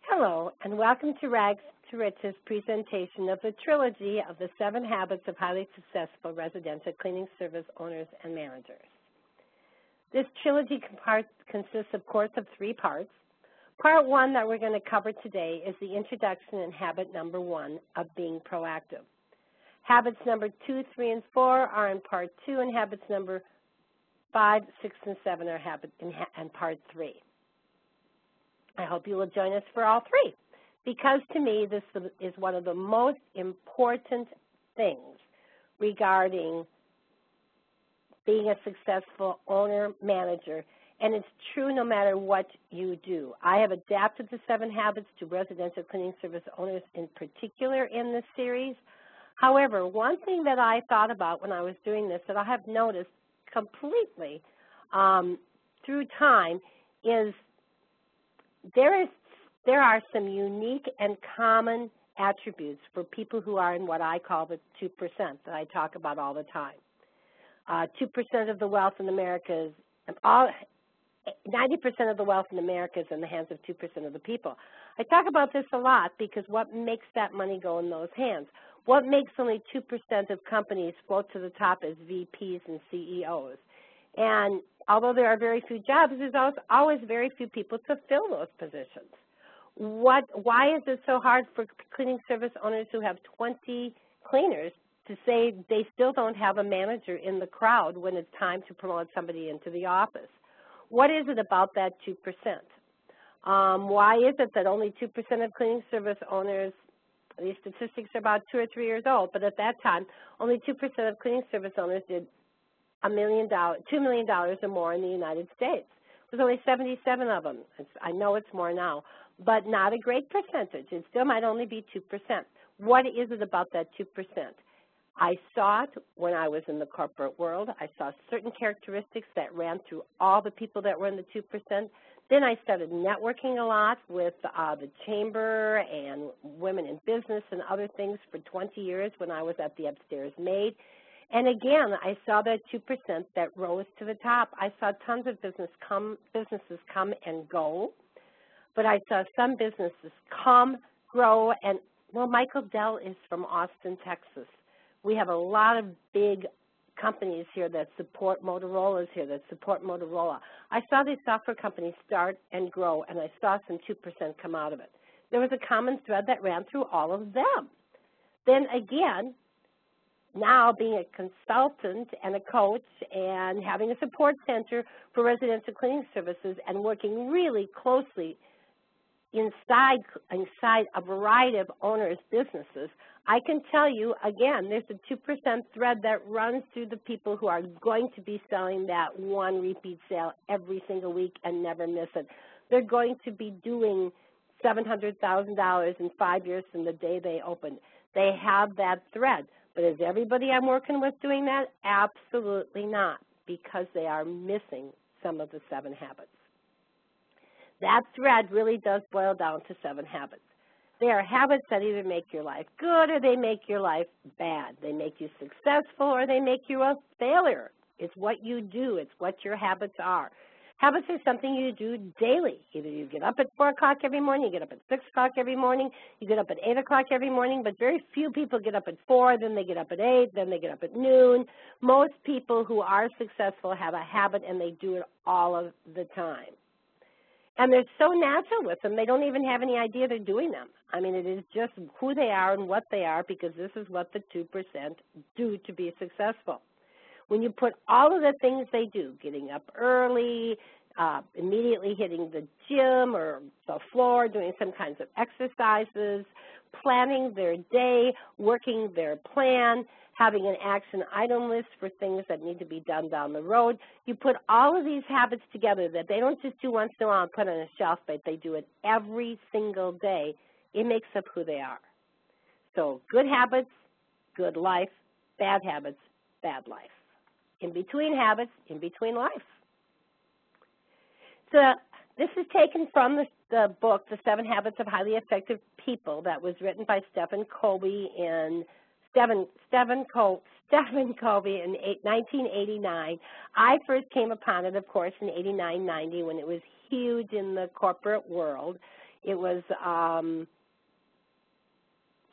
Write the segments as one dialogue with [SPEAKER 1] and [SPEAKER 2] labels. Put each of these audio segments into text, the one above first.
[SPEAKER 1] Hello, and welcome to Rags to Riches presentation of the trilogy of the 7 Habits of Highly Successful Residential Cleaning Service Owners and Managers. This trilogy consists, of course, of 3 parts. Part 1 that we're going to cover today is the introduction and habit number 1 of being proactive. Habits number 2, 3, and 4 are in part 2, and habits number 5, 6, and 7 are in part 3. I hope you will join us for all 3, because to me this is one of the most important things regarding being a successful owner, manager, and it's true no matter what you do. I have adapted the 7 habits to residential cleaning service owners in particular in this series. However, one thing that I thought about when I was doing this that I have noticed completely through time is there are some unique and common attributes for people who are in what I call the 2% that I talk about all the time. 2% of the wealth in America is 90% of the wealth in America is in the hands of 2% of the people. I talk about this a lot because what makes that money go in those hands? What makes only 2% of companies float to the top as VPs and CEOs? And although there are very few jobs, there's always very few people to fill those positions. Why is it so hard for cleaning service owners who have 20 cleaners to say they still don't have a manager in the crowd when it's time to promote somebody into the office? What is it about that 2%? Why is it that only 2% of cleaning service owners, these statistics are about 2 or 3 years old, but at that time, only 2% of cleaning service owners did $2 million or more in the United States. There's only 77 of them. I know it's more now, but not a great percentage. It still might only be 2%. What is it about that 2%? I saw it when I was in the corporate world. I saw certain characteristics that ran through all the people that were in the 2%. Then I started networking a lot with the chamber and women in business and other things for 20 years when I was at the upstairs maid. And again, I saw that 2% that rose to the top. I saw tons of businesses come and go, but I saw some businesses come, grow, and, well, Michael Dell is from Austin, Texas. We have a lot of big companies here that support Motorola's here, that support Motorola. I saw these software companies start and grow, and I saw some 2% come out of it. There was a common thread that ran through all of them. Then again, now being a consultant and a coach and having a support center for residential cleaning services and working really closely inside a variety of owners' businesses, I can tell you, again, there's a 2% thread that runs through the people who are going to be selling that one repeat sale every single week and never miss it. They're going to be doing $700,000 in 5 years from the day they opened. They have that thread. But is everybody I'm working with doing that? Absolutely not, because they are missing some of the 7 habits. That thread really does boil down to 7 habits. They are habits that either make your life good or they make your life bad. They make you successful or they make you a failure. It's what you do. It's what your habits are. Habits are something you do daily. Either you get up at 4 o'clock every morning, you get up at 6 o'clock every morning, you get up at 8 o'clock every morning, but very few people get up at 4, then they get up at 8, then they get up at noon. Most people who are successful have a habit and they do it all of the time. And they're so natural with them, they don't even have any idea they're doing them. I mean, it is just who they are and what they are, because this is what the 2% do to be successful. When you put all of the things they do, getting up early, immediately hitting the gym or the floor, doing some kinds of exercises, planning their day, working their plan, having an action item list for things that need to be done down the road. You put all of these habits together that they don't just do once in a while and put on a shelf, but they do it every single day. It makes up who they are. So good habits, good life. Bad habits, bad life. In between habits, in between life. So this is taken from the book, The 7 Habits of Highly Effective People, that was written by Stephen Covey in 1989. I first came upon it, of course, in 89, 90 when it was huge in the corporate world. It was,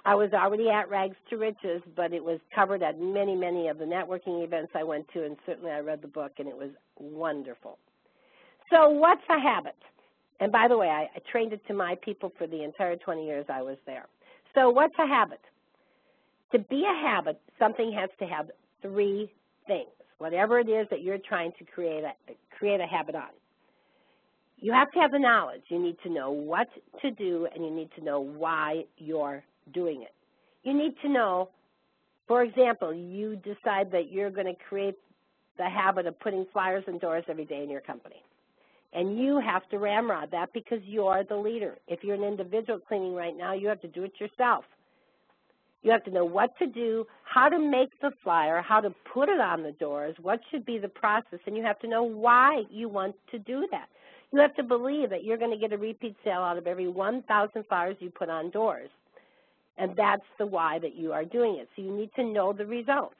[SPEAKER 1] I was already at rags to riches, but it was covered at many, many of the networking events I went to, and certainly I read the book, and it was wonderful. So what's a habit? And by the way, I trained it to my people for the entire 20 years I was there. So what's a habit? To be a habit, something has to have three things, whatever it is that you're trying to create a habit on. You have to have the knowledge. You need to know what to do, and you need to know why you're doing it. You need to know, for example, you decide that you're going to create the habit of putting flyers indoors every day in your company. And you have to ramrod that because you're the leader. If you're an individual cleaning right now, you have to do it yourself. You have to know what to do, how to make the flyer, how to put it on the doors, what should be the process, and you have to know why you want to do that. You have to believe that you're going to get a repeat sale out of every 1,000 flyers you put on doors. And that's the why that you are doing it. So you need to know the results.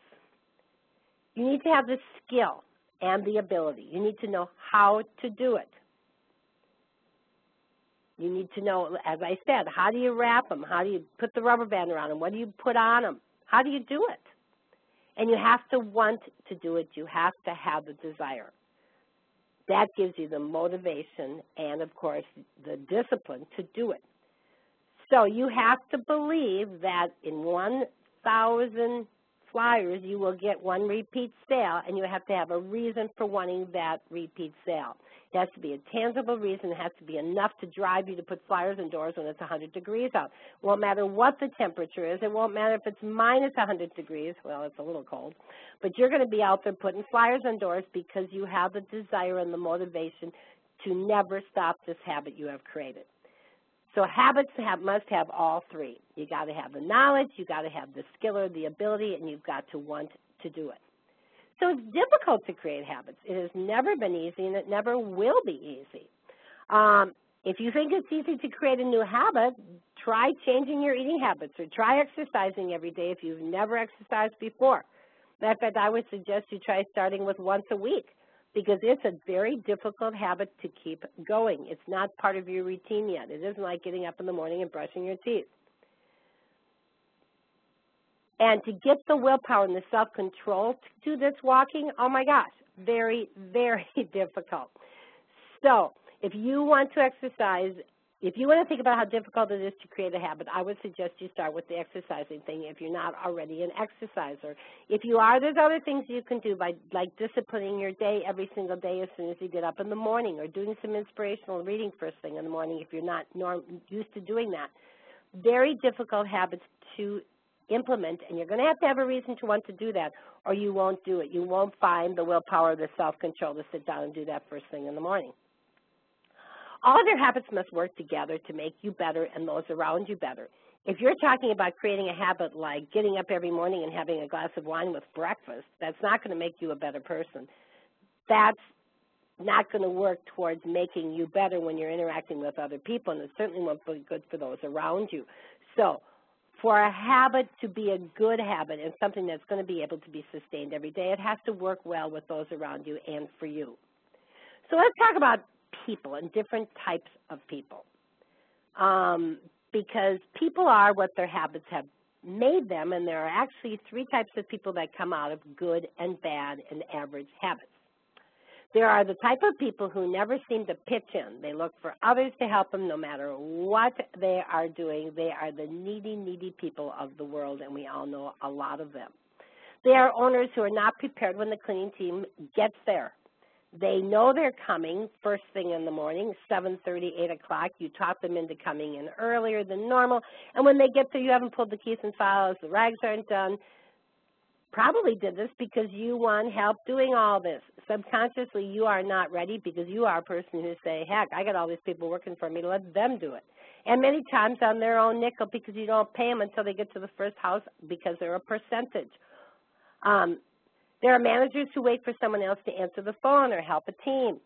[SPEAKER 1] You need to have the skill and the ability. You need to know how to do it. You need to know, as I said, how do you wrap them? How do you put the rubber band around them? What do you put on them? How do you do it? And you have to want to do it. You have to have the desire. That gives you the motivation and, of course, the discipline to do it. So you have to believe that in 1,000 flyers you will get one repeat sale, and you have to have a reason for wanting that repeat sale. It has to be a tangible reason. It has to be enough to drive you to put flyers indoors when it's 100 degrees out. It won't matter what the temperature is. It won't matter if it's minus 100 degrees. Well, it's a little cold. But you're going to be out there putting flyers indoors because you have the desire and the motivation to never stop this habit you have created. So habits must have all three. You got to have the knowledge, you got to have the skill or the ability, and you've got to want to do it. So it's difficult to create habits. It has never been easy, and it never will be easy. If you think it's easy to create a new habit, try changing your eating habits or try exercising every day if you've never exercised before. Matter of fact, I would suggest you try starting with once a week, because it's a very difficult habit to keep going. It's not part of your routine yet. It isn't like getting up in the morning and brushing your teeth. And to get the willpower and the self-control to do this walking, oh my gosh, very, very difficult. So if you want to exercise, if you want to think about how difficult it is to create a habit, I would suggest you start with the exercising thing if you're not already an exerciser. If you are, there's other things you can do, by like disciplining your day every single day as soon as you get up in the morning, or doing some inspirational reading first thing in the morning if you're not used to doing that. Very difficult habits to implement, and you're going to have a reason to want to do that, or you won't do it. You won't find the willpower, the self-control to sit down and do that first thing in the morning. All of your habits must work together to make you better and those around you better. If you're talking about creating a habit like getting up every morning and having a glass of wine with breakfast, that's not going to make you a better person. That's not going to work towards making you better when you're interacting with other people, and it certainly won't be good for those around you. So for a habit to be a good habit and something that's going to be able to be sustained every day, it has to work well with those around you and for you. So let's talk about people and different types of people, because people are what their habits have made them, and there are actually three types of people that come out of good and bad and average habits. There are the type of people who never seem to pitch in. They look for others to help them no matter what they are doing. They are the needy, needy people of the world, and we all know a lot of them. They are owners who are not prepared when the cleaning team gets there. They know they're coming first thing in the morning, 7:30, 8 o'clock. You talk them into coming in earlier than normal, and when they get there, you haven't pulled the keys and files, the rags aren't done. Probably did this because you want help doing all this. Subconsciously, you are not ready because you are a person who say, heck, I got all these people working for me, let them do it. And many times on their own nickel because you don't pay them until they get to the first house because they're a percentage. There are managers who wait for someone else to answer the phone or help a team.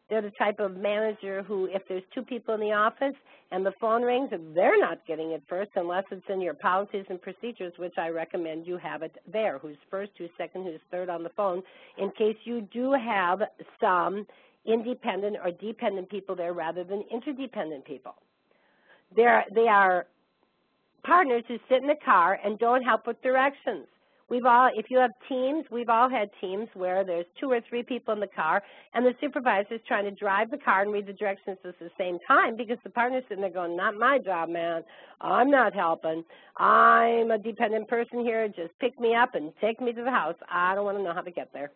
[SPEAKER 1] They're the type of manager who, if there's two people in the office and the phone rings, they're not getting it first unless it's in your policies and procedures, which I recommend you have it there, who's first, who's second, who's third on the phone, in case you do have some independent or dependent people there rather than interdependent people. They are partners who sit in the car and don't help with directions. If you have teams, we've all had teams where there's 2 or 3 people in the car, and the supervisor's trying to drive the car and read the directions at the same time because the partner's sitting there going, not my job, man. I'm not helping. I'm a dependent person here. Just pick me up and take me to the house. I don't want to know how to get there.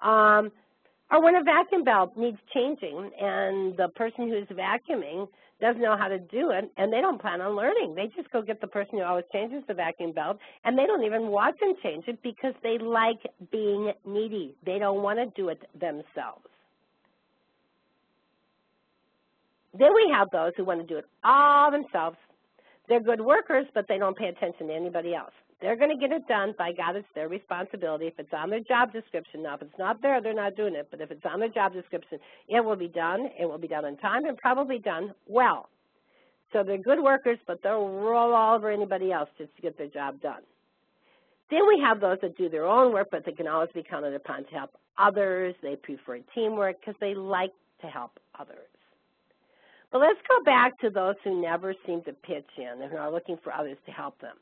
[SPEAKER 1] Or when a vacuum belt needs changing and the person who's vacuuming doesn't know how to do it and they don't plan on learning. They just go get the person who always changes the vacuum belt and they don't even watch them change it because they like being needy. They don't want to do it themselves. Then we have those who want to do it all themselves. They're good workers, but they don't pay attention to anybody else. They're going to get it done. By God, it's their responsibility. If it's on their job description, now if it's not there, they're not doing it. But if it's on their job description, it will be done. It will be done on time and probably done well. So they're good workers, but they'll roll all over anybody else just to get their job done. Then we have those that do their own work, but they can always be counted upon to help others. They prefer teamwork because they like to help others. But let's go back to those who never seem to pitch in and who are looking for others to help them.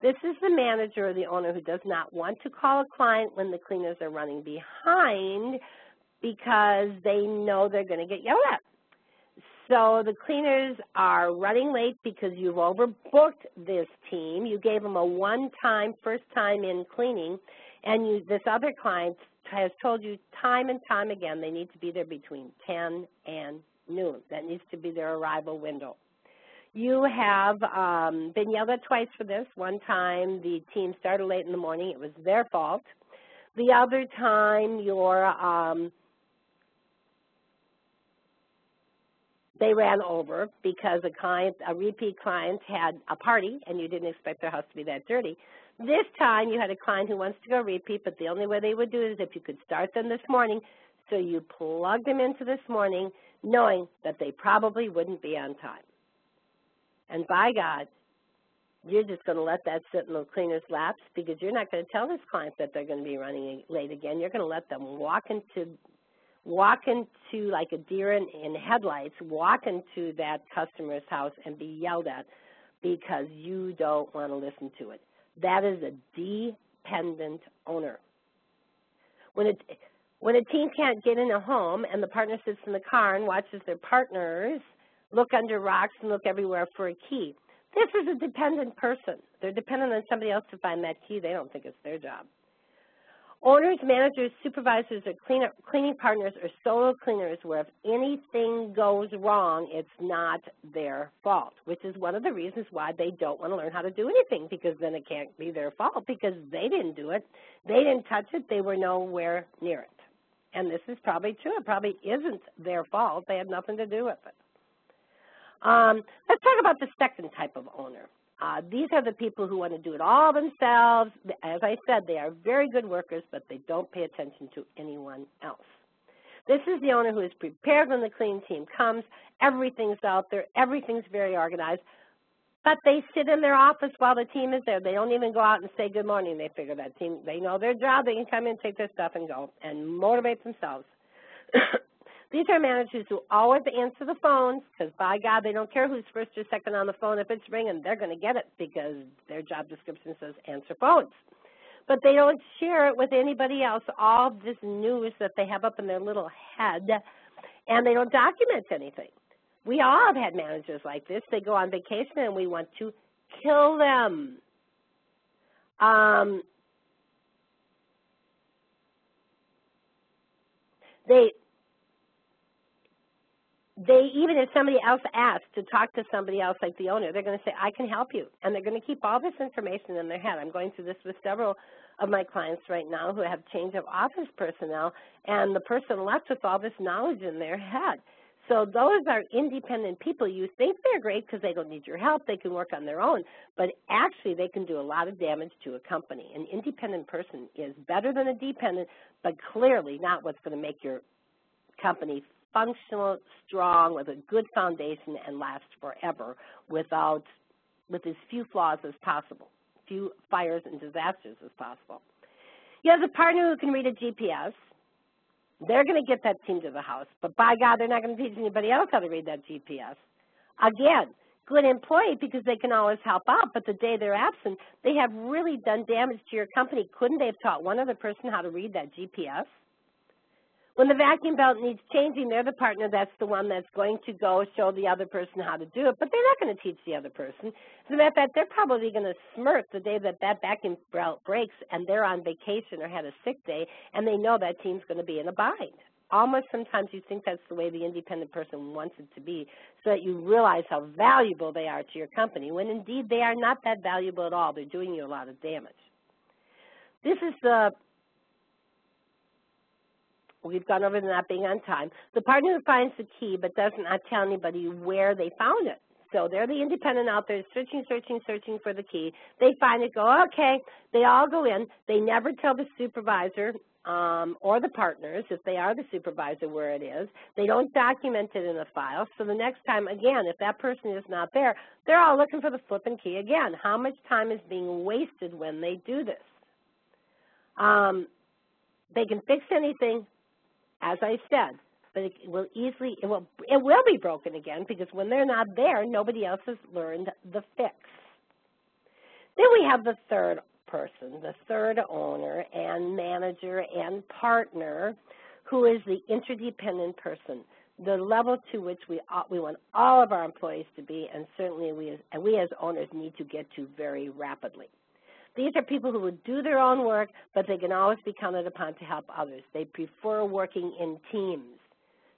[SPEAKER 1] This is the manager or the owner who does not want to call a client when the cleaners are running behind because they know they're going to get yelled at. So the cleaners are running late because you've overbooked this team. You gave them a one-time, first-time in cleaning, and this other client has told you time and time again they need to be there between 10 and noon. That needs to be their arrival window. You have been yelled at twice for this. One time the team started late in the morning. It was their fault. The other time they ran over because a repeat client had a party and you didn't expect their house to be that dirty. This time you had a client who wants to go repeat, but the only way they would do it is if you could start them this morning. So you plugged them into this morning knowing that they probably wouldn't be on time. And by God, you're just going to let that sit in the cleaner's laps because you're not going to tell this client that they're going to be running late again. You're going to let them walk into like a deer in headlights, walk into that customer's house and be yelled at because you don't want to listen to it. That is a dependent owner. When a team can't get in a home and the partner sits in the car and watches their partners look under rocks and look everywhere for a key, this is a dependent person. They're dependent on somebody else to find that key. They don't think it's their job. Owners, managers, supervisors, or cleaning partners or solo cleaners where if anything goes wrong, it's not their fault, which is one of the reasons why they don't want to learn how to do anything because then it can't be their fault because they didn't do it. They didn't touch it. They were nowhere near it. And this is probably true. It probably isn't their fault. They had nothing to do with it. Let's talk about the second type of owner. These are the people who want to do it all themselves. As I said, they are very good workers, but they don't pay attention to anyone else. This is the owner who is prepared when the cleaning team comes. Everything's out there. Everything's very organized. But they sit in their office while the team is there. They don't even go out and say good morning. They figure that team, they know their job. They can come in, take their stuff, and go and motivate themselves. These are managers who always answer the phones because, by God, they don't care who's first or second on the phone. If it's ringing, they're going to get it because their job description says answer phones. But they don't share it with anybody else, all this news that they have up in their little head, and they don't document anything. We all have had managers like this. They go on vacation, and we want to kill them. Even if somebody else asks to talk to somebody else like the owner, they're going to say, I can help you. And they're going to keep all this information in their head. I'm going through this with several of my clients right now who have change of office personnel, and the person left with all this knowledge in their head. So those are independent people. You think they're great because they don't need your help. They can work on their own. But actually, they can do a lot of damage to a company. An independent person is better than a dependent, but clearly not what's going to make your company functional, strong, with a good foundation, and last forever with as few flaws as possible, few fires and disasters as possible. You have the partner who can read a GPS. They're going to get that team to the house, but by God, they're not going to teach anybody else how to read that GPS. Again, good employee because they can always help out, but the day they're absent, they have really done damage to your company. Couldn't they have taught one other person how to read that GPS? When the vacuum belt needs changing, they're the partner that's the one that's going to go show the other person how to do it, but they're not going to teach the other person. As a matter of fact, they're probably going to smirk the day that that vacuum belt breaks and they're on vacation or had a sick day, and they know that team's going to be in a bind. Almost sometimes you think that's the way the independent person wants it to be, so that you realize how valuable they are to your company, when indeed they are not that valuable at all. They're doing you a lot of damage. This is the We've gone over the not being on time. The partner who finds the key but does not tell anybody where they found it. So they're the independent out there searching for the key. They find it, go, okay. They all go in. They never tell the supervisor or the partners, if they are the supervisor, where it is. They don't document it in a file. So the next time, again, if that person is not there, they're all looking for the flipping key again. How much time is being wasted when they do this? They can fix anything, as I said, but it will be broken again, because when they're not there, nobody else has learned the fix. Then we have the third person, the third owner and manager and partner, who is the interdependent person, the level to which we want all of our employees to be, and certainly we as owners need to get to very rapidly. These are people who would do their own work, but they can always be counted upon to help others. They prefer working in teams.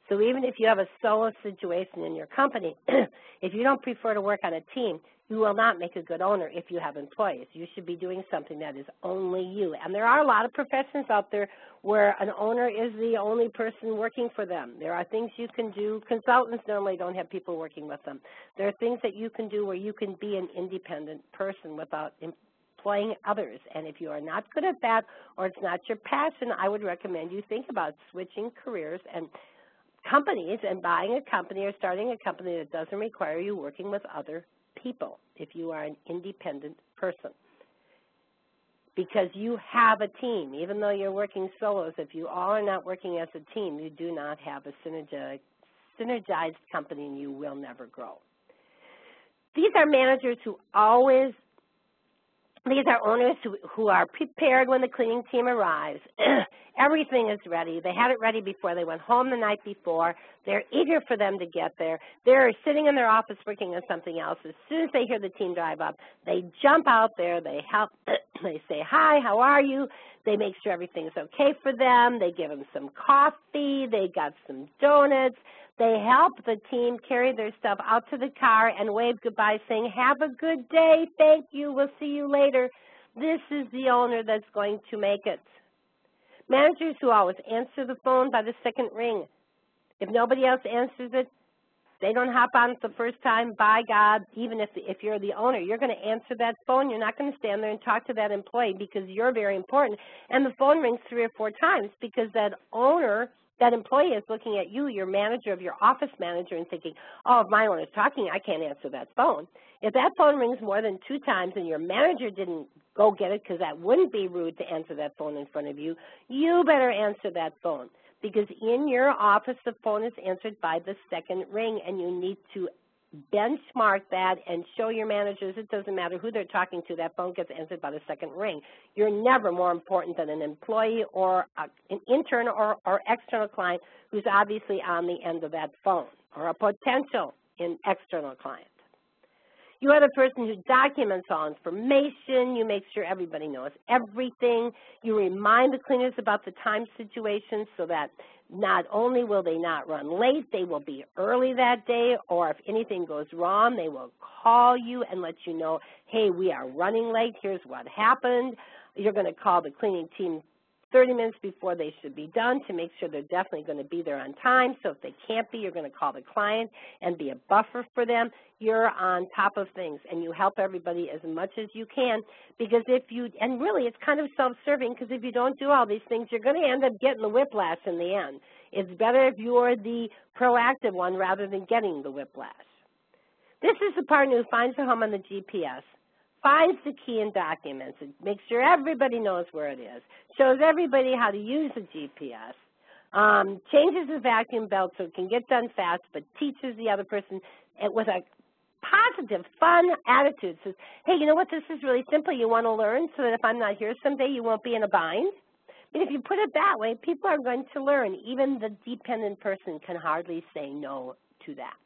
[SPEAKER 1] So even if you have a solo situation in your company, if you don't prefer to work on a team, you will not make a good owner if you have employees. You should be doing something that is only you. And there are a lot of professions out there where an owner is the only person working for them. There are things you can do. Consultants normally don't have people working with them. There are things that you can do where you can be an independent person without employing others. And if you are not good at that, or it's not your passion, I would recommend you think about switching careers and companies and buying a company or starting a company that doesn't require you working with other people if you are an independent person. Because you have a team. Even though you're working solos, if you all are not working as a team, you do not have a synergized company, and you will never grow. These are managers who always These are owners who are prepared when the cleaning team arrives. Everything is ready. They had it ready before they went home the night before. They're eager for them to get there. They're sitting in their office working on something else. As soon as they hear the team drive up, they jump out there. They help. They say, hi, how are you? They make sure everything's okay for them. They give them some coffee. They got some donuts. They help the team carry their stuff out to the car and wave goodbye, saying, have a good day, thank you, we'll see you later. This is the owner that's going to make it. Managers who always answer the phone by the second ring. If nobody else answers it, they don't hop on it the first time. By God, even if you're the owner, you're going to answer that phone. You're not going to stand there and talk to that employee because you're very important. And the phone rings 3 or 4 times because that owner, that employee is looking at you, your manager, of your office manager, and thinking, oh, if my owner's talking, I can't answer that phone. If that phone rings more than 2 times and your manager didn't go get it, because that wouldn't be rude to answer that phone in front of you, you better answer that phone. Because in your office, the phone is answered by the second ring, and you need to benchmark that and show your managers it doesn't matter who they're talking to, that phone gets answered by the second ring. You're never more important than an employee or an intern or external client who's obviously on the end of that phone, or a potential external client. You are the person who documents all information. You make sure everybody knows everything. You remind the cleaners about the time situation so that not only will they not run late, they will be early that day, or if anything goes wrong, they will call you and let you know, hey, we are running late, here's what happened. You're going to call the cleaning team 30 minutes before they should be done to make sure they're definitely going to be there on time. So if they can't be, you're going to call the client and be a buffer for them. You're on top of things, and you help everybody as much as you can, because if you, and really it's kind of self-serving, because if you don't do all these things, you're going to end up getting the whiplash in the end. It's better if you're the proactive one rather than getting the whiplash. This is the partner who finds the home on the GPS, finds the key and documents it, makes sure everybody knows where it is, shows everybody how to use the GPS, changes the vacuum belt so it can get done fast, but teaches the other person with a positive, fun attitude. Says, hey, you know what, this is really simple. You want to learn so that if I'm not here someday, you won't be in a bind? And if you put it that way, people are going to learn. Even the dependent person can hardly say no to that.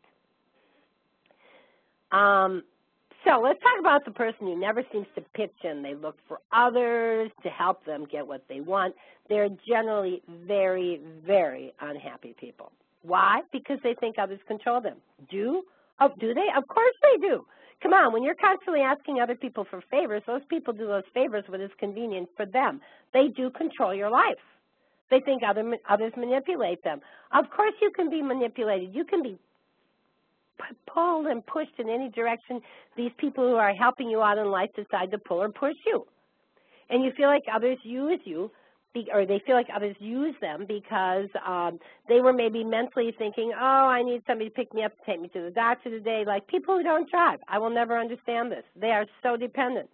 [SPEAKER 1] So let's talk about the person who never seems to pitch in. They look for others to help them get what they want. They're generally very, very unhappy people. Why? Because they think others control them. Do they? Of course they do. Come on, when you're constantly asking other people for favors, those people do those favors when it's convenient for them. They do control your life. They think others manipulate them. Of course you can be manipulated. You can be pulled and pushed in any direction these people who are helping you out in life decide to pull or push you. And you feel like others use you, or they feel like others use them because they were maybe mentally thinking, oh, I need somebody to pick me up to take me to the doctor today, like people who don't drive. I will never understand this. They are so dependent.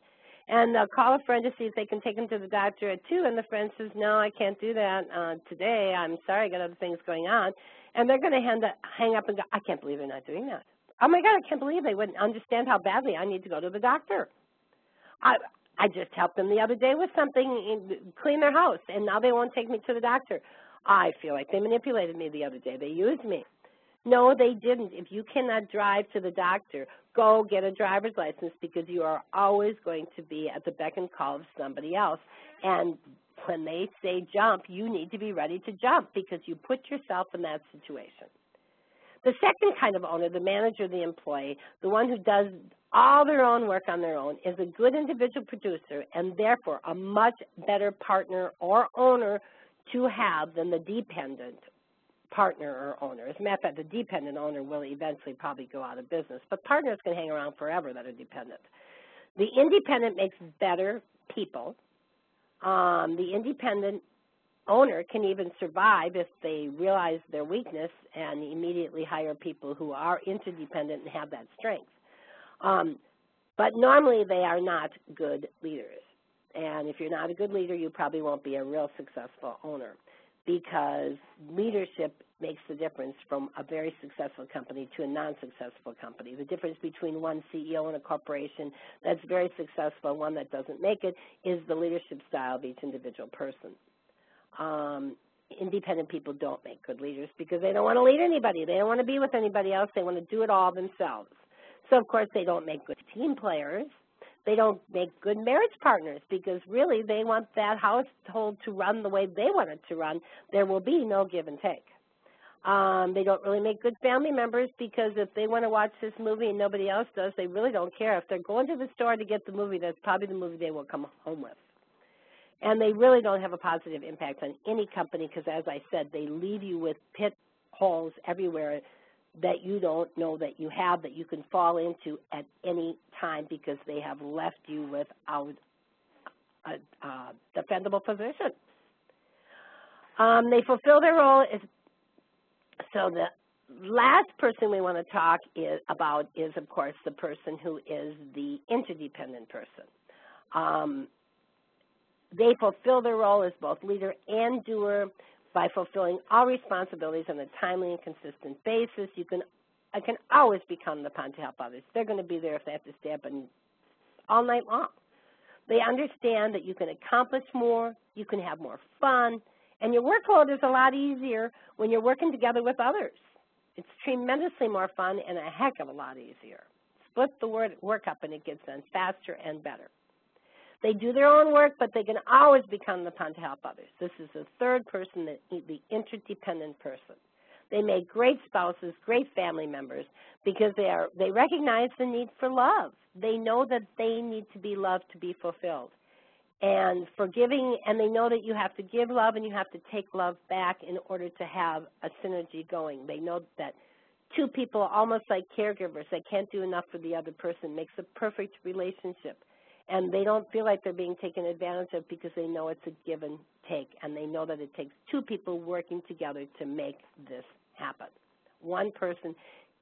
[SPEAKER 1] And they'll call a friend to see if they can take them to the doctor at 2, and the friend says, no, I can't do that today. I'm sorry, I got other things going on. And they're going to hang up and go, I can't believe they're not doing that. Oh, my God, I can't believe they wouldn't understand how badly I need to go to the doctor. I just helped them the other day with something, clean their house, and now they won't take me to the doctor. I feel like they manipulated me the other day. They used me. No, they didn't. If you cannot drive to the doctor, go get a driver's license, because you are always going to be at the beck and call of somebody else. And when they say jump, you need to be ready to jump because you put yourself in that situation. The second kind of owner, the manager, the employee, the one who does all their own work on their own, is a good individual producer and therefore a much better partner or owner to have than the dependent partner or owner. As a matter of fact, the dependent owner will eventually probably go out of business, but partners can hang around forever that are dependent. The independent makes better people. The independent owner can even survive if they realize their weakness and immediately hire people who are interdependent and have that strength. But normally they are not good leaders. And if you're not a good leader, you probably won't be a real successful owner, because leadership makes the difference from a very successful company to a non-successful company. The difference between one CEO in a corporation that's very successful and one that doesn't make it is the leadership style of each individual person. Independent people don't make good leaders because they don't want to lead anybody. They don't want to be with anybody else. They want to do it all themselves. So, of course, they don't make good team players. They don't make good marriage partners because really they want that household to run the way they want it to run. There will be no give and take. They don't really make good family members because if they want to watch this movie and nobody else does, they really don't care. If they're going to the store to get the movie, that's probably the movie they will come home with. And they really don't have a positive impact on any company because, as I said, they leave you with pit holes everywhere that you don't know that you have, that you can fall into at any time because they have left you without a defendable position. They fulfill their role. So the last person we want to talk about is, of course, the person who is the interdependent person. They fulfill their role as both leader and doer by fulfilling all responsibilities on a timely and consistent basis. I can always be counted upon to help others. They're going to be there if they have to stay up all night long. They understand that you can accomplish more, you can have more fun, and your workload is a lot easier when you're working together with others. It's tremendously more fun and a heck of a lot easier. Split the work up and it gets done faster and better. They do their own work, but they can always be counted upon to help others. This is the third person, the interdependent person. They make great spouses, great family members, because they recognize the need for love. They know that they need to be loved to be fulfilled. And forgiving, and they know that you have to give love and you have to take love back in order to have a synergy going. They know that two people, almost like caregivers, that can't do enough for the other person, makes a perfect relationship. And they don't feel like they're being taken advantage of because they know it's a give and take, and they know that it takes two people working together to make this happen. One person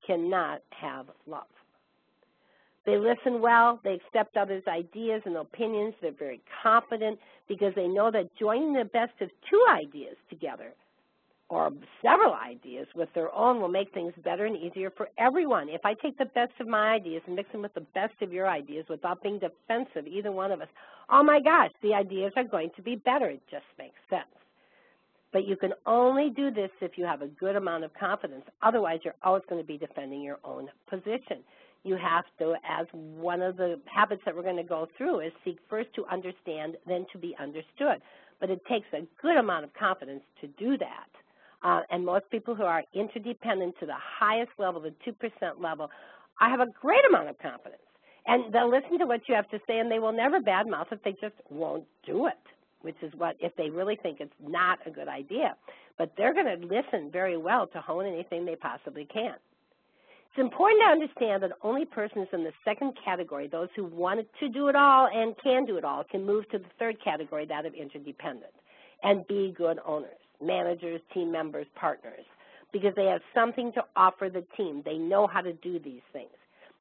[SPEAKER 1] cannot have love. They listen well, they accept others' ideas and opinions, they're very confident because they know that joining the best of two ideas together or several ideas with their own will make things better and easier for everyone. If I take the best of my ideas and mix them with the best of your ideas without being defensive, either one of us, oh my gosh, the ideas are going to be better. It just makes sense. But you can only do this if you have a good amount of confidence. Otherwise, you're always going to be defending your own position. You have to, as one of the habits that we're going to go through is seek first to understand, then to be understood. But it takes a good amount of confidence to do that. And most people who are interdependent to the highest level, the 2% level, I have a great amount of confidence. And they'll listen to what you have to say, and they will never badmouth if they just won't do it, which is what, if they really think it's not a good idea. But they're going to listen very well to hone anything they possibly can. It's important to understand that only persons in the second category, those who want to do it all and can do it all, can move to the third category, that of interdependent, and be good owners, managers, team members, partners, because they have something to offer the team. They know how to do these things.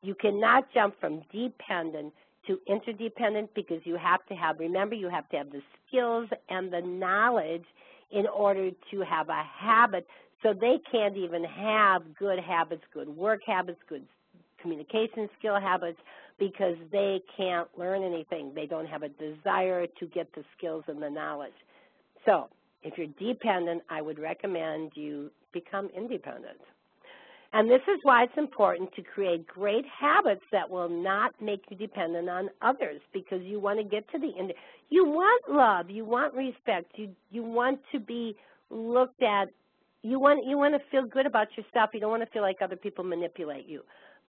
[SPEAKER 1] You cannot jump from dependent to interdependent because you have to have, remember, you have to have the skills and the knowledge in order to have a habit. So they can't even have good habits, good work habits, good communication skill habits, because they can't learn anything. They don't have a desire to get the skills and the knowledge. So if you're dependent, I would recommend you become independent. And this is why it's important to create great habits that will not make you dependent on others, because you want to get to the end. You want love. You want respect. You want to be looked at. You want to feel good about yourself. You don't want to feel like other people manipulate you.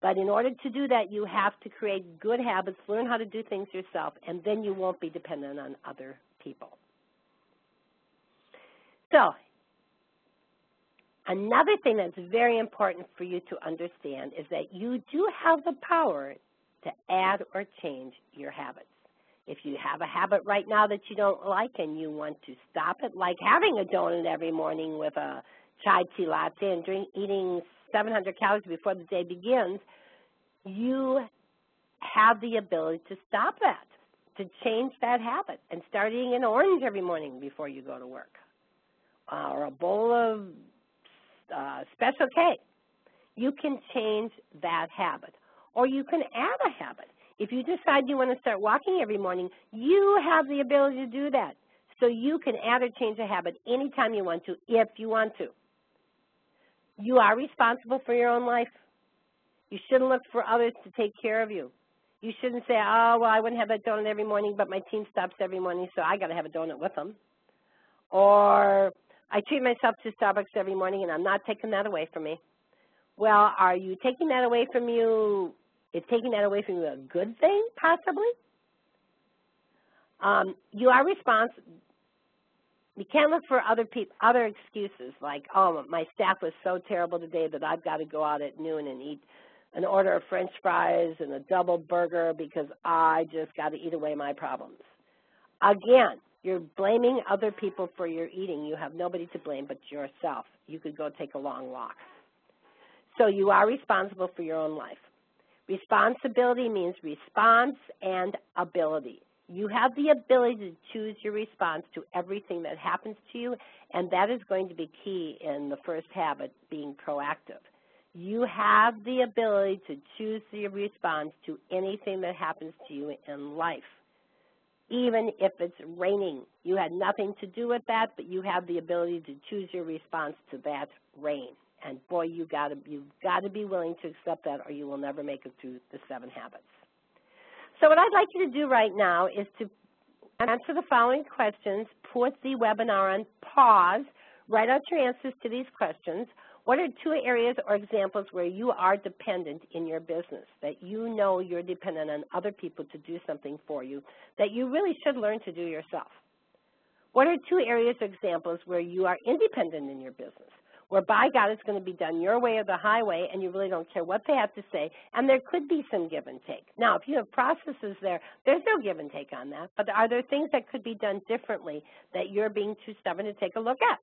[SPEAKER 1] But in order to do that, you have to create good habits, learn how to do things yourself, and then you won't be dependent on other people. So another thing that's very important for you to understand is that you do have the power to add or change your habits. If you have a habit right now that you don't like and you want to stop it, like having a donut every morning with a chai tea latte and eating 700 calories before the day begins, you have the ability to stop that, to change that habit and start eating an orange every morning before you go to work, or a bowl of Special K. You can change that habit, or you can add a habit. If you decide you want to start walking every morning, you have the ability to do that. So you can add or change a habit anytime you want to, if you want to. You are responsible for your own life. You shouldn't look for others to take care of you. You shouldn't say, oh, well, I wouldn't have that donut every morning, but my team stops every morning, so I got to have a donut with them. Or I treat myself to Starbucks every morning, and I'm not taking that away from me. Well, are you taking that away from you? Is taking that away from you a good thing, possibly? You are responsible. You can't look for other excuses like, oh, my staff was so terrible today that I've got to go out at noon and eat an order of French fries and a double burger because I just got to eat away my problems. Again, you're blaming other people for your eating. You have nobody to blame but yourself. You could go take a long walk. So you are responsible for your own life. Responsibility means response and ability. You have the ability to choose your response to everything that happens to you, and that is going to be key in the first habit, being proactive. You have the ability to choose your response to anything that happens to you in life. Even if it's raining, you had nothing to do with that, but you have the ability to choose your response to that rain. And boy, you've got to be willing to accept that, or you will never make it through the 7 habits. So what I'd like you to do right now is to answer the following questions, put the webinar on pause, write out your answers to these questions. What are 2 areas or examples where you are dependent in your business, that you know you're dependent on other people to do something for you, that you really should learn to do yourself? What are 2 areas or examples where you are independent in your business, where by God it's going to be done your way or the highway and you really don't care what they have to say, and there could be some give and take. Now, if you have processes there, there's no give and take on that, but are there things that could be done differently that you're being too stubborn to take a look at?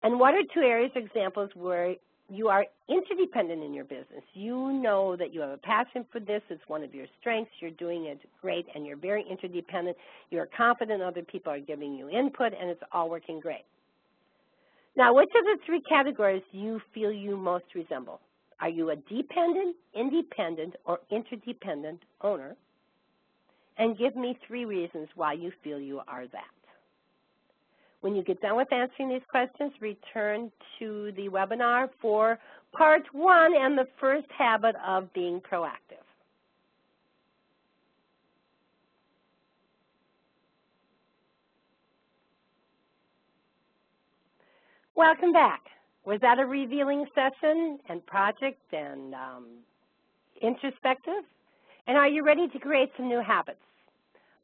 [SPEAKER 1] And what are 2 areas or examples where you are interdependent in your business? You know that you have a passion for this, it's one of your strengths, you're doing it great, and you're very interdependent. You're confident other people are giving you input, and it's all working great. Now, which of the three categories do you feel you most resemble? Are you a dependent, independent, or interdependent owner? And give me 3 reasons why you feel you are that. When you get done with answering these questions, return to the webinar for part 1 and the first habit of being proactive. Welcome back. Was that a revealing session and project and introspective? And are you ready to create some new habits?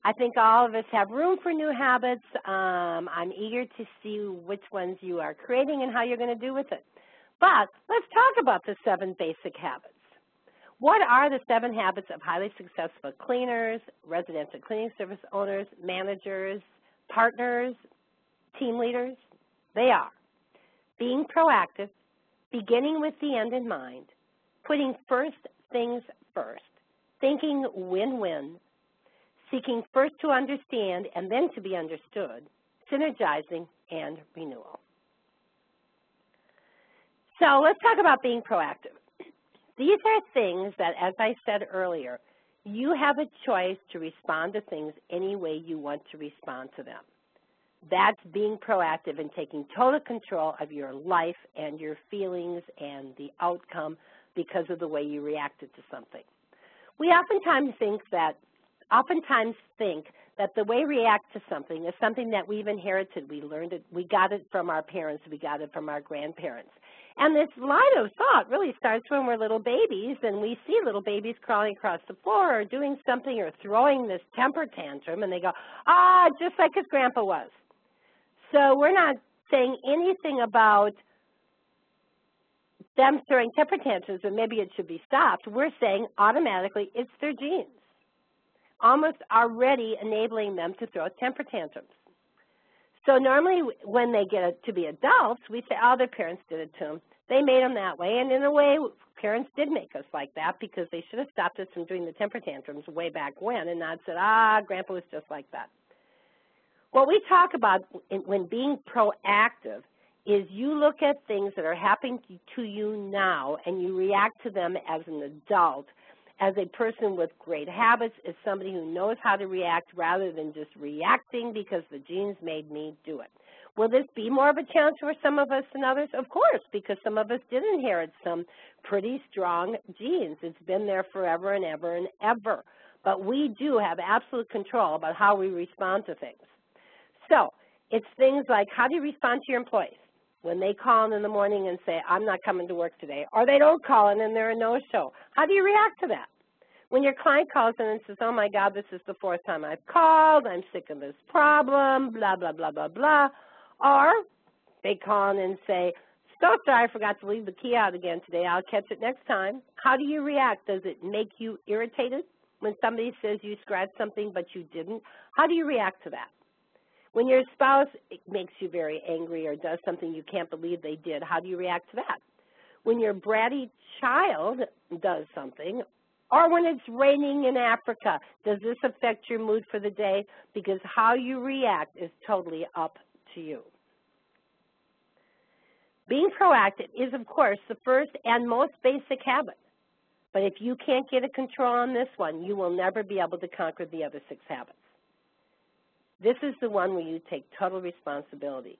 [SPEAKER 1] I think all of us have room for new habits. I'm eager to see which ones you are creating and how you're going to do with it. But let's talk about the 7 basic habits. What are the 7 habits of highly successful cleaners, residential cleaning service owners, managers, partners, team leaders? They are being proactive, beginning with the end in mind, putting first things first, thinking win-win, seeking first to understand and then to be understood, synergizing, and renewal. So let's talk about being proactive. These are things that, as I said earlier, you have a choice to respond to things any way you want to respond to them. That's being proactive and taking total control of your life and your feelings and the outcome because of the way you reacted to something. We oftentimes think that the way we react to something is something that we've inherited. We learned it, we got it from our parents, we got it from our grandparents. And this line of thought really starts when we're little babies and we see little babies crawling across the floor or doing something or throwing this temper tantrum and they go, just like his grandpa was. So we're not saying anything about them throwing temper tantrums and maybe it should be stopped. We're saying automatically it's their genes, almost already enabling them to throw temper tantrums. So normally when they get to be adults, we say, their parents did it to them. They made them that way, and in a way, parents did make us like that because they should have stopped us from doing the temper tantrums way back when and not said, Grandpa was just like that. What we talk about when being proactive is you look at things that are happening to you now and you react to them as an adult, as a person with great habits, as somebody who knows how to react rather than just reacting because the genes made me do it. Will this be more of a challenge for some of us than others? Of course, because some of us did inherit some pretty strong genes. It's been there forever and ever and ever. But we do have absolute control about how we respond to things. So it's things like, how do you respond to your employees when they call in the morning and say, I'm not coming to work today, or they don't call in and they're a no-show? How do you react to that? When your client calls in and says, oh my God, this is the 4th time I've called, I'm sick of this problem, blah, blah, blah, blah, blah. Or they call in and say, so sorry, I forgot to leave the key out again today, I'll catch it next time. How do you react? Does it make you irritated when somebody says you scratched something but you didn't? How do you react to that? When your spouse makes you very angry or does something you can't believe they did, how do you react to that? When your bratty child does something, or when it's raining in Africa, does this affect your mood for the day? Because how you react is totally up to you. Being proactive is, of course, the first and most basic habit. But if you can't get a control on this one, you will never be able to conquer the other 6 habits. This is the one where you take total responsibility.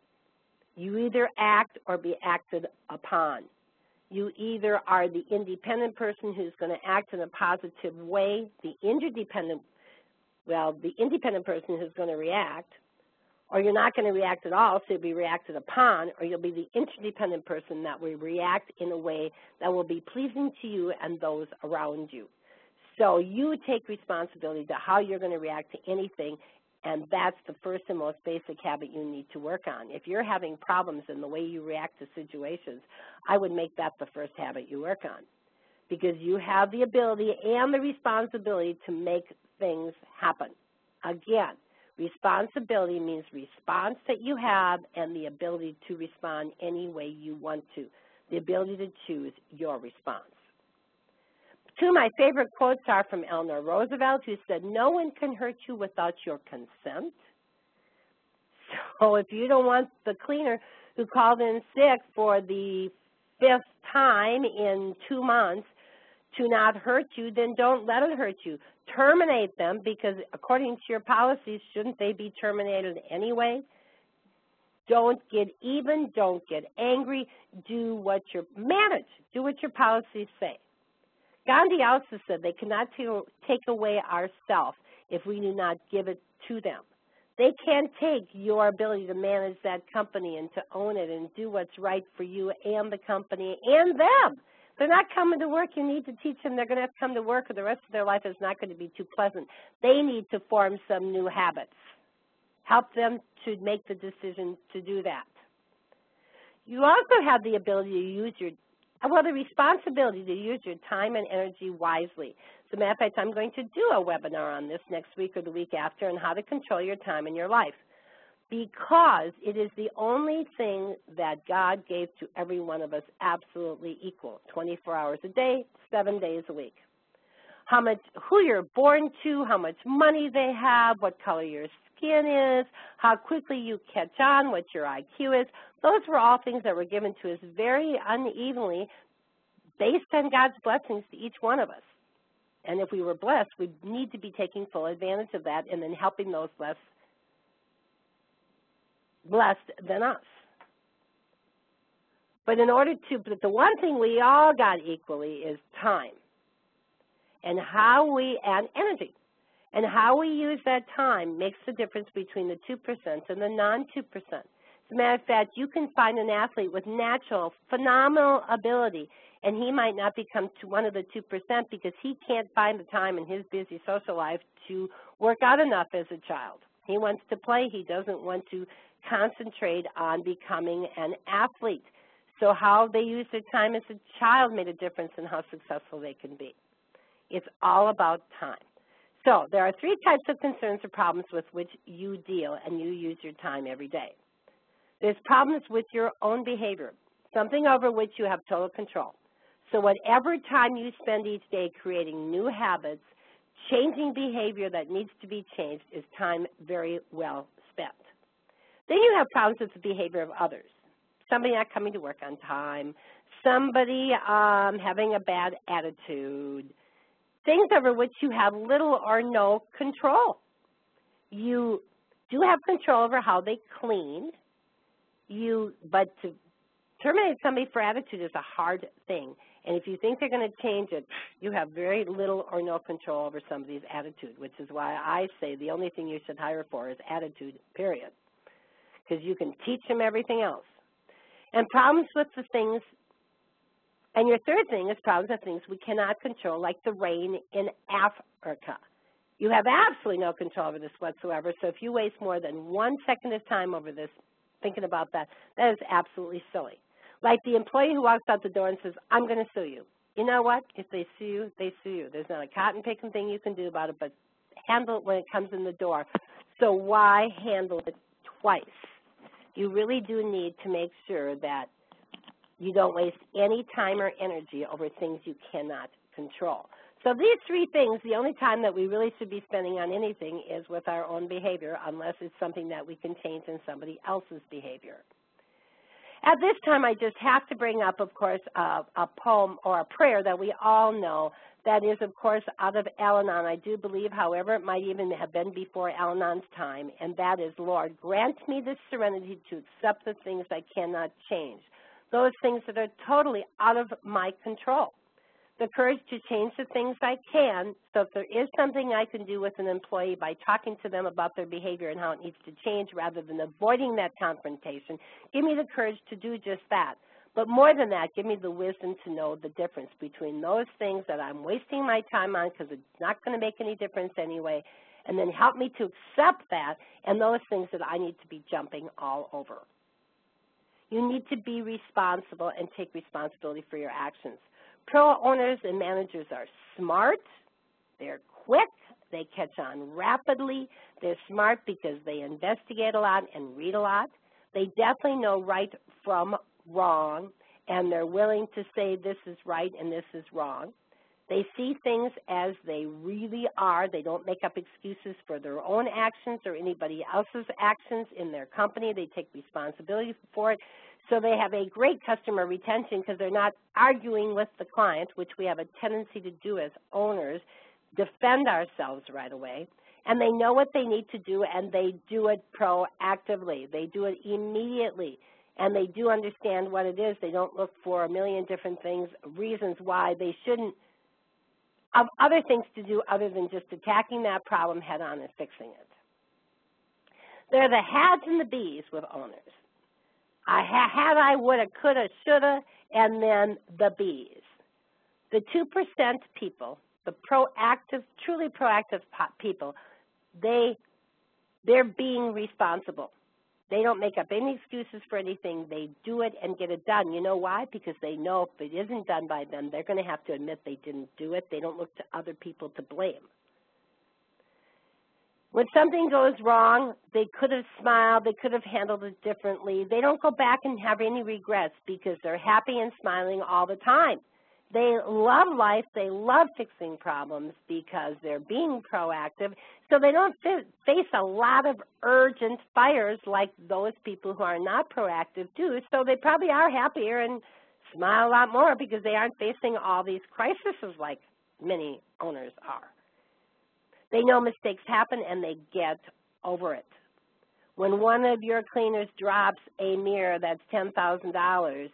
[SPEAKER 1] You either act or be acted upon. You either are the independent person who's going to act in a positive way, the independent person who's going to react, or you're not going to react at all, so you'll be reacted upon, or you'll be the interdependent person that will react in a way that will be pleasing to you and those around you. So you take responsibility to how you're going to react to anything, and that's the first and most basic habit you need to work on. If you're having problems in the way you react to situations, I would make that the first habit you work on, because you have the ability and the responsibility to make things happen. Again, responsibility means response that you have and the ability to respond any way you want to, the ability to choose your response. 2 of my favorite quotes are from Eleanor Roosevelt, who said, no one can hurt you without your consent. So if you don't want the cleaner who called in sick for the 5th time in 2 months to not hurt you, then don't let it hurt you. Terminate them, because according to your policies, shouldn't they be terminated anyway? Don't get even, don't get angry, do what your policies say. Gandhi also said they cannot take away our self if we do not give it to them. They can't take your ability to manage that company and to own it and do what's right for you and the company and them. They're not coming to work. You need to teach them they're going to have to come to work, or the rest of their life is not going to be too pleasant. They need to form some new habits. Help them to make the decision to do that. You also have the ability to use the responsibility to use your time and energy wisely. As a matter of fact, I'm going to do a webinar on this next week or the week after on how to control your time in your life, because it is the only thing that God gave to every one of us absolutely equal, 24 hours a day, 7 days a week. Who you're born to, how much money they have, what color your skin is, how quickly you catch on, what your IQ is. Those were all things that were given to us very unevenly based on God's blessings to each one of us. And if we were blessed, we need to be taking full advantage of that and then helping those less blessed than us. But the one thing we all got equally is time and energy. And how we use that time makes the difference between the 2% and the non-2%. As a matter of fact, you can find an athlete with natural, phenomenal ability, and he might not become one of the 2% because he can't find the time in his busy social life to work out enough as a child. He wants to play. He doesn't want to concentrate on becoming an athlete. So how they use their time as a child made a difference in how successful they can be. It's all about time. So there are 3 types of concerns or problems with which you deal and you use your time every day. There's problems with your own behavior, something over which you have total control. So whatever time you spend each day creating new habits, changing behavior that needs to be changed is time very well spent. Then you have problems with the behavior of others. Somebody not coming to work on time, somebody having a bad attitude, things over which you have little or no control. You do have control over how they clean, but to terminate somebody for attitude is a hard thing. And if you think they're going to change it, you have very little or no control over somebody's attitude, which is why I say the only thing you should hire for is attitude, period, because you can teach them everything else. And problems with the things, and your third thing is problems with things we cannot control, like the rain in Africa. You have absolutely no control over this whatsoever, so if you waste more than 1 second of time over this, thinking about that, that is absolutely silly. Like the employee who walks out the door and says, I'm going to sue you. You know what? If they sue you, they sue you. There's not a cotton-picking thing you can do about it, but handle it when it comes in the door. So why handle it twice? You really do need to make sure that you don't waste any time or energy over things you cannot control. So these 3 things, the only time that we really should be spending on anything is with our own behavior, unless it's something that we can change in somebody else's behavior. At this time, I just have to bring up, of course, a poem or a prayer that we all know that is, of course, out of Al-Anon. I do believe, however, it might even have been before Al-Anon's time, and that is, Lord, grant me the serenity to accept the things I cannot change, those things that are totally out of my control, the courage to change the things I can. So if there is something I can do with an employee by talking to them about their behavior and how it needs to change rather than avoiding that confrontation, give me the courage to do just that. But more than that, give me the wisdom to know the difference between those things that I'm wasting my time on because it's not going to make any difference anyway, and then help me to accept that, and those things that I need to be jumping all over. You need to be responsible and take responsibility for your actions. Pro owners and managers are smart, they're quick, they catch on rapidly, they're smart because they investigate a lot and read a lot. They definitely know right from wrong, and they're willing to say this is right and this is wrong. They see things as they really are. They don't make up excuses for their own actions or anybody else's actions in their company. They take responsibility for it. So they have a great customer retention because they're not arguing with the client, which we have a tendency to do as owners, defend ourselves right away. And they know what they need to do, and they do it proactively. They do it immediately, and they do understand what it is. They don't look for a million different things, reasons why they shouldn't, of other things to do other than just attacking that problem head on and fixing it. They're the hads and the bees with owners. I had, I woulda, coulda, shoulda, and then the bees. The 2% people, the proactive, truly proactive people, they're being responsible. They don't make up any excuses for anything. They do it and get it done. You know why? Because they know if it isn't done by them, they're going to have to admit they didn't do it. They don't look to other people to blame. When something goes wrong, they could have smiled, they could have handled it differently. They don't go back and have any regrets because they're happy and smiling all the time. They love life, they love fixing problems because they're being proactive, so they don't face a lot of urgent fires like those people who are not proactive do, so they probably are happier and smile a lot more because they aren't facing all these crises like many owners are. They know mistakes happen and they get over it. When one of your cleaners drops a mirror that's $10,000,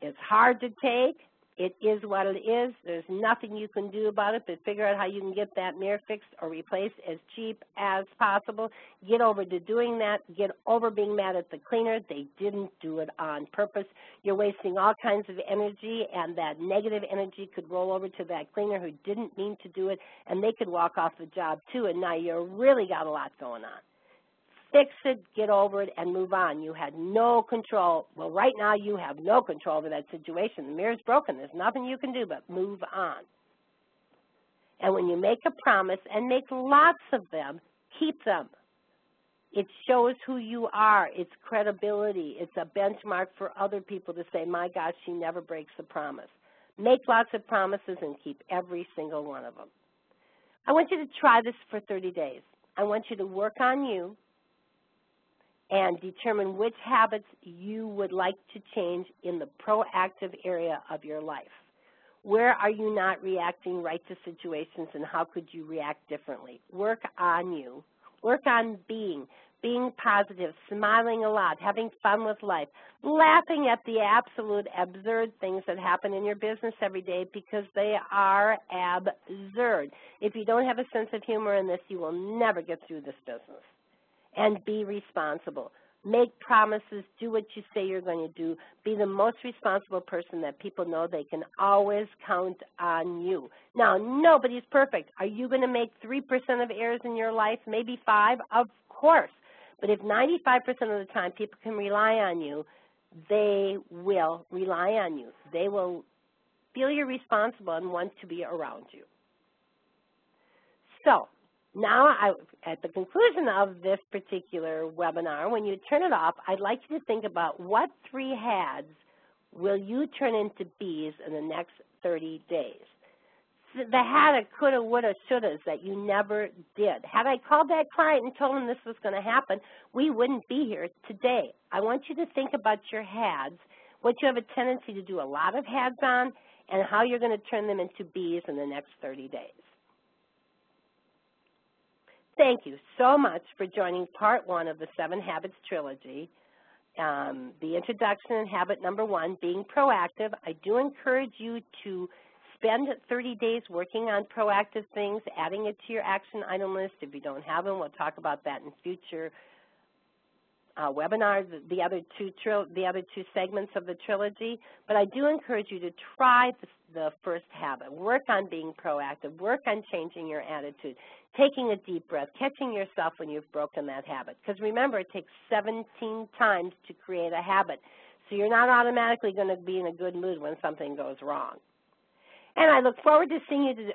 [SPEAKER 1] it's hard to take. It is what it is. There's nothing you can do about it but figure out how you can get that mirror fixed or replaced as cheap as possible. Get over to doing that. Get over being mad at the cleaner. They didn't do it on purpose. You're wasting all kinds of energy, and that negative energy could roll over to that cleaner who didn't mean to do it, and they could walk off the job too, and now you really got a lot going on. Fix it, get over it, and move on. You had no control. Well, right now you have no control over that situation. The mirror's broken. There's nothing you can do but move on. And when you make a promise, and make lots of them, keep them. It shows who you are. It's credibility. It's a benchmark for other people to say, my gosh, she never breaks a promise. Make lots of promises and keep every single one of them. I want you to try this for 30 days. I want you to work on you and determine which habits you would like to change in the proactive area of your life. Where are you not reacting right to situations, and how could you react differently? Work on you. Work on being positive, smiling a lot, having fun with life, laughing at the absolute absurd things that happen in your business every day because they are absurd. If you don't have a sense of humor in this, you will never get through this business. And be responsible. Make promises. Do what you say you're going to do. Be the most responsible person that people know they can always count on you. Now, nobody's perfect. Are you going to make 3% of errors in your life, maybe 5%? Of course. But if 95% of the time people can rely on you, they will rely on you. They will feel you're responsible and want to be around you. So, now, at the conclusion of this particular webinar, when you turn it off, I'd like you to think about what 3 hads will you turn into bees in the next 30 days. The had of coulda, woulda, shouldas that you never did. Had I called that client and told him this was going to happen, we wouldn't be here today. I want you to think about your hads, what you have a tendency to do a lot of hads on, and how you're going to turn them into bees in the next 30 days. Thank you so much for joining part 1 of the 7 Habits Trilogy, the introduction and habit number 1, being proactive. I do encourage you to spend 30 days working on proactive things, adding it to your action item list. If you don't have them, we'll talk about that in future webinars, the other two segments of the trilogy. But I do encourage you to try the first habit. Work on being proactive. Work on changing your attitude, taking a deep breath, catching yourself when you've broken that habit. Because remember, it takes 17 times to create a habit. So you're not automatically going to be in a good mood when something goes wrong. And I look forward to seeing you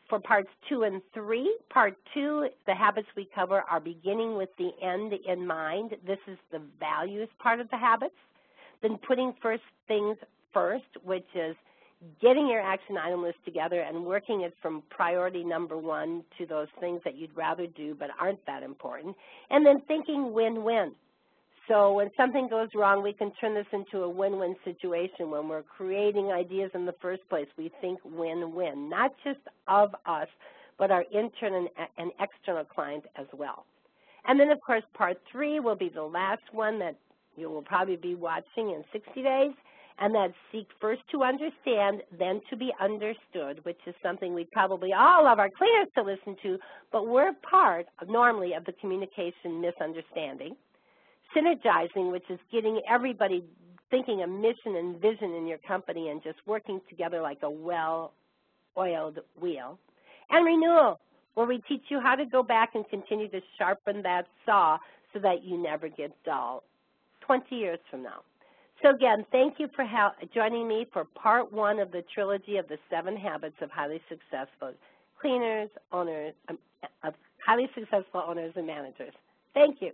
[SPEAKER 1] for parts 2 and 3. Part 2, the habits we cover are beginning with the end in mind. This is the values part of the habits. Then putting first things first, which is getting your action item list together and working it from priority number 1 to those things that you'd rather do but aren't that important. And then thinking win-win. So when something goes wrong, we can turn this into a win-win situation. When we're creating ideas in the first place, we think win-win, not just of us, but our internal and external client as well. And then, of course, part 3 will be the last one that you will probably be watching in 60 days, and that's seek first to understand, then to be understood, which is something we probably all of our cleaners to listen to, but we're part, normally, of the communication misunderstanding. Synergizing, which is getting everybody thinking a mission and vision in your company and just working together like a well-oiled wheel. And renewal, where we teach you how to go back and continue to sharpen that saw so that you never get dull 20 years from now. So again, thank you for joining me for part 1 of the trilogy of the 7 habits of highly successful cleaners, owners, of highly successful owners and managers. Thank you.